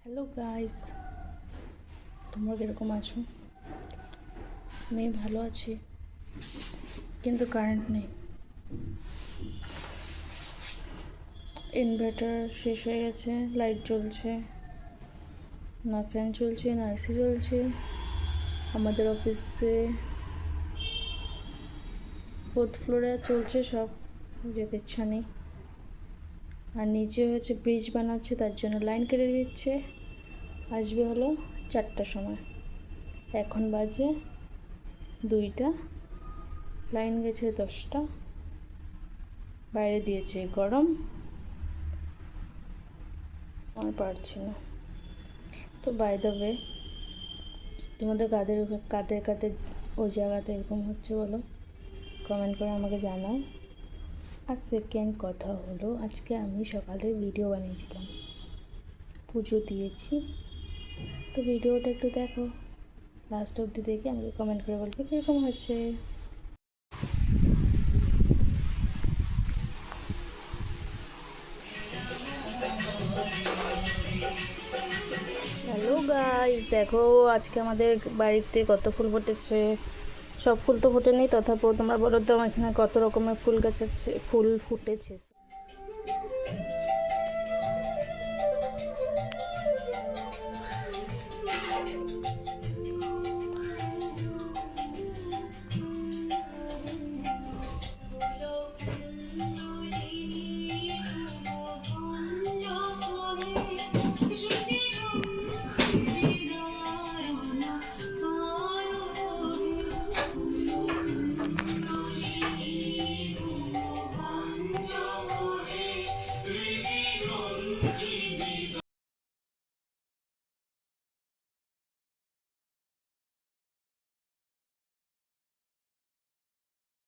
Hello guys, তোমরা কীরকম আছো? আমি ভালো আছি, কিন্তু কারেন্ট নেই। ইনভার্টার শেষ হয়ে গেছে, লাইট জ্বলছে না, ফ্যান চলছে না, এসি চলছে। আমাদের অফিসে 4th ফ্লোরে চলছে, সব যেতে ইচ্ছা নেই। আর নিচে হচ্ছে ব্রিজ বানাচ্ছে, তার জন্য লাইন কেটে দিচ্ছে। আসবে হলো 4টার সময়, এখন বাজে 2টা, লাইন গেছে 10টা। বাইরে দিয়েছে গরম, আর পারছি না। তো বাই দ্য ওয়ে, তোমাদের কাদের কাদের কাদের ওই জায়গাতে এরকম হচ্ছে বলো, কমেন্ট করে আমাকে জানাও। আর সেকেন্ড কথা হলো, আজকে আমি সকালে ভিডিও বানিয়েছিলাম, পুজো দিয়েছি। তো ভিডিওটা একটু দেখো, লাস্ট অবধি দেখে আমাকে কমেন্ট করে বলবে কীরকম হয়েছে। হ্যালো গাইস, দেখো আজকে আমাদের বাড়িতে কত ফুল ফুটেছে। সব ফুল তো ফোটেনি, তথাপিও তোমরা বলো তো এখানে কত রকমের ফুল গাছ আছে, ফুল ফুটেছে।